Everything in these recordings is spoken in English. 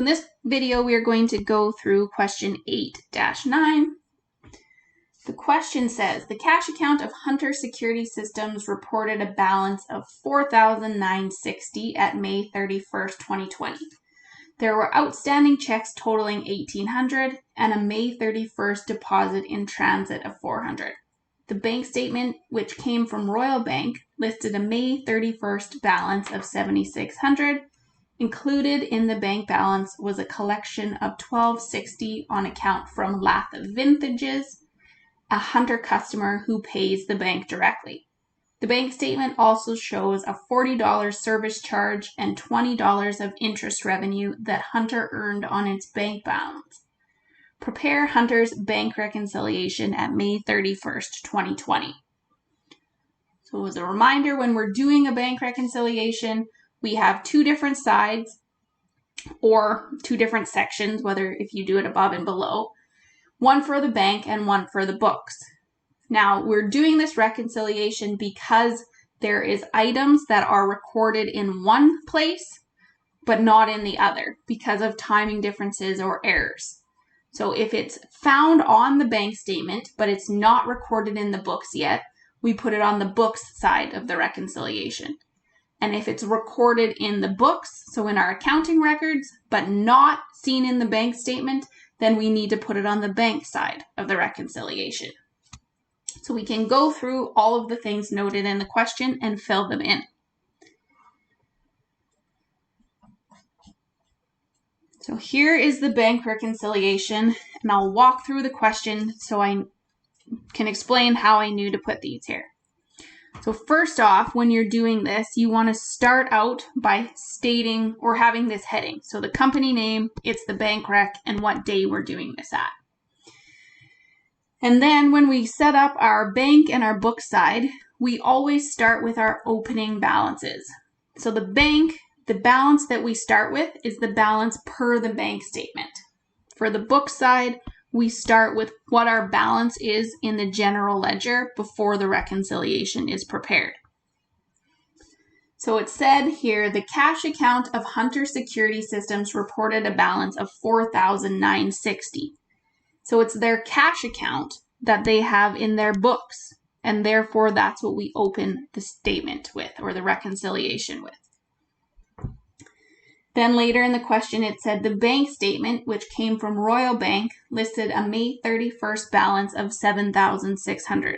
in this video, we are going to go through question 8-9. The question says, the cash account of Hunter Security Systems reported a balance of $4,960 at May 31st, 2020. There were outstanding checks totaling $1,800 and a May 31st deposit in transit of $400. The bank statement, which came from Royal Bank, listed a May 31st balance of $7,600. Included in the bank balance was a collection of $1,260 on account from Latha Vintages, a Hunter customer who pays the bank directly. The bank statement also shows a $40 service charge and $20 of interest revenue that Hunter earned on its bank balance. Prepare Hunter's bank reconciliation at May 31st, 2020. So as a reminder, when we're doing a bank reconciliation, we have two different sides or two different sections, whether if you do it above and below, one for the bank and one for the books. Now, we're doing this reconciliation because there is items that are recorded in one place, but not in the other because of timing differences or errors. So if it's found on the bank statement, but it's not recorded in the books yet, we put it on the books side of the reconciliation. And if it's recorded in the books, so in our accounting records, but not seen in the bank statement, then we need to put it on the bank side of the reconciliation. So we can go through all of the things noted in the question and fill them in. So here is the bank reconciliation, and I'll walk through the question so I can explain how I knew to put these here. So first off, when you're doing this, you want to start out by stating or having this heading. So the company name, it's the bank rec, and what day we're doing this at. And then when we set up our bank and our book side, we always start with our opening balances. So the bank, the balance that we start with is the balance per the bank statement. For the book side, we start with what our balance is in the general ledger before the reconciliation is prepared. So it said here, the cash account of Hunter Security Systems reported a balance of $4,960. So it's their cash account that they have in their books, and therefore that's what we open the statement with, or the reconciliation with. Then later in the question, it said the bank statement, which came from Royal Bank, listed a May 31st balance of $7,600.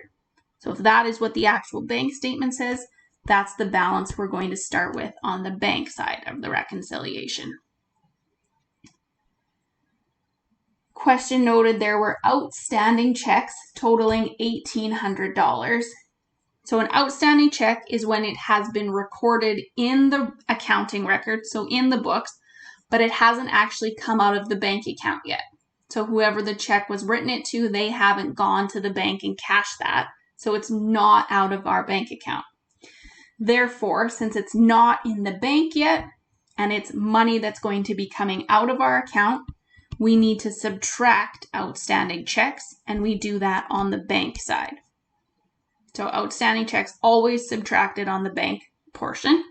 So if that is what the actual bank statement says, that's the balance we're going to start with on the bank side of the reconciliation. Question noted there were outstanding checks totaling $1,800. So an outstanding check is when it has been recorded in the accounting record, so in the books, but it hasn't actually come out of the bank account yet. So whoever the check was written it to, they haven't gone to the bank and cashed that, so it's not out of our bank account. Therefore, since it's not in the bank yet, and it's money that's going to be coming out of our account, we need to subtract outstanding checks, and we do that on the bank side. So outstanding checks always subtracted on the bank portion.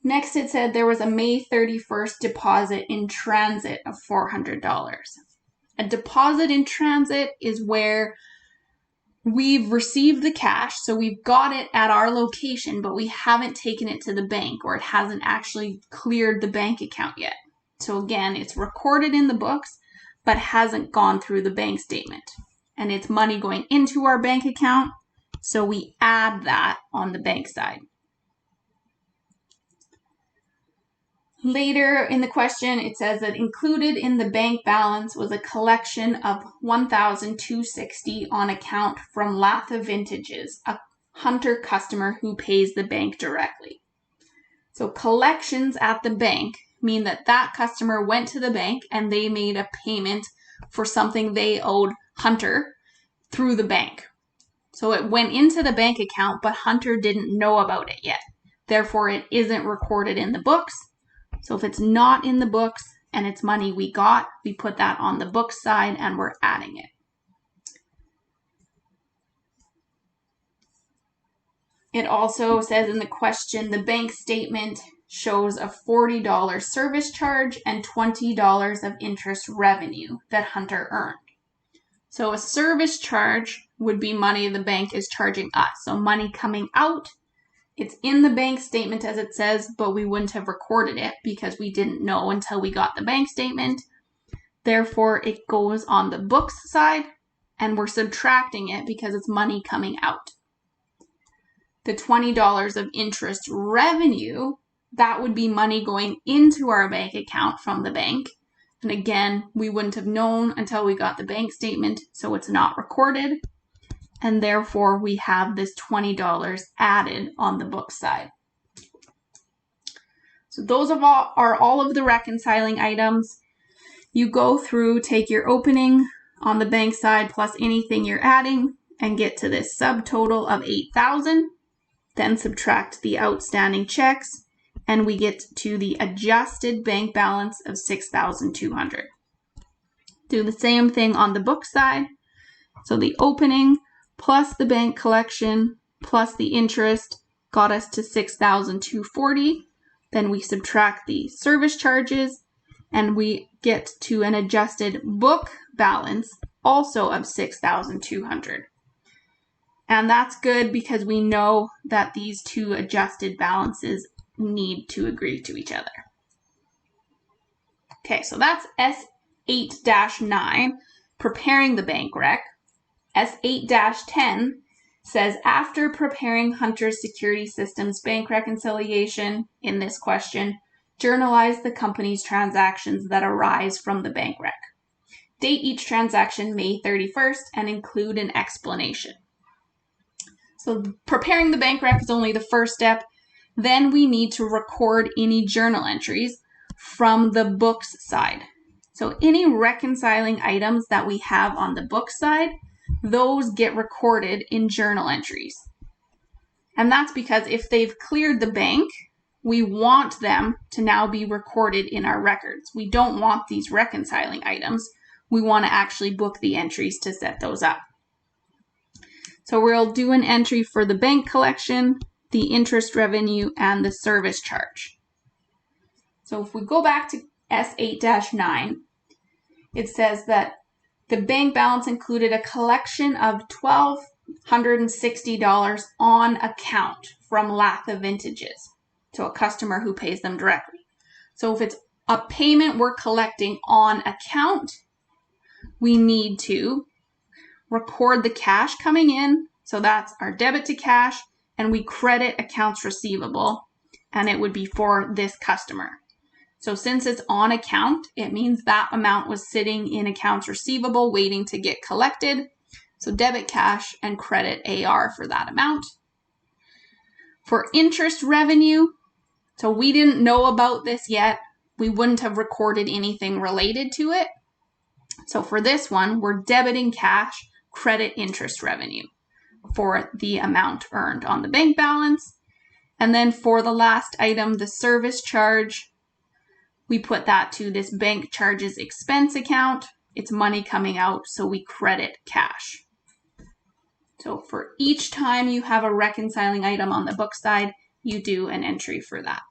Next, it said there was a May 31st deposit in transit of $400. A deposit in transit is where we've received the cash, so we've got it at our location, but we haven't taken it to the bank, or it hasn't actually cleared the bank account yet. So again, it's recorded in the books, but hasn't gone through the bank statement. And it's money going into our bank account, so we add that on the bank side. Later in the question, it says that included in the bank balance was a collection of $1,260 on account from Latha Vintages, a Hunter customer who pays the bank directly. So collections at the bank mean that that customer went to the bank and they made a payment for something they owed Hunter through the bank. So it went into the bank account, but Hunter didn't know about it yet. Therefore, it isn't recorded in the books. So if it's not in the books and it's money we got, we put that on the books side and we're adding it. It also says in the question, the bank statement shows a $40 service charge and $20 of interest revenue that Hunter earned. So a service charge would be money the bank is charging us. So money coming out, it's in the bank statement as it says, but we wouldn't have recorded it because we didn't know until we got the bank statement. Therefore, it goes on the books side, and we're subtracting it because it's money coming out. The $20 of interest revenue, that would be money going into our bank account from the bank. And again, we wouldn't have known until we got the bank statement, so it's not recorded. And therefore, we have this $20 added on the book side. So those are all of the reconciling items. You go through, take your opening on the bank side plus anything you're adding, and get to this subtotal of $8,000. Then subtract the outstanding checks, and we get to the adjusted bank balance of $6,200. Do the same thing on the book side. So the opening plus the bank collection plus the interest got us to $6,240. Then we subtract the service charges, and we get to an adjusted book balance also of $6,200. And that's good because we know that these two adjusted balances need to agree to each other. Okay, so that's S8-9, preparing the bank rec. S8-10 says, after preparing Hunter's Security Systems bank reconciliation in this question, journalize the company's transactions that arise from the bank rec. Date each transaction May 31st and include an explanation. So preparing the bank rec is only the first step. Then we need to record any journal entries from the books side. So any reconciling items that we have on the book side, those get recorded in journal entries. And that's because if they've cleared the bank, we want them to now be recorded in our records. We don't want these reconciling items. We want to actually book the entries to set those up. So we'll do an entry for the bank collection, the interest revenue, and the service charge. So if we go back to S8-9, it says that the bank balance included a collection of $1,260 on account from Latha Vintages, so a customer who pays them directly. So if it's a payment we're collecting on account, we need to record the cash coming in, so that's our debit to cash, and we credit accounts receivable, and it would be for this customer. So since it's on account, it means that amount was sitting in accounts receivable waiting to get collected. So debit cash and credit AR for that amount. For interest revenue, so we didn't know about this yet. We wouldn't have recorded anything related to it. So for this one, we're debiting cash, credit interest revenue for the amount earned on the bank balance. And then for the last item, the service charge, we put that to this bank charges expense account. It's money coming out, so we credit cash. So for each time you have a reconciling item on the book side, you do an entry for that.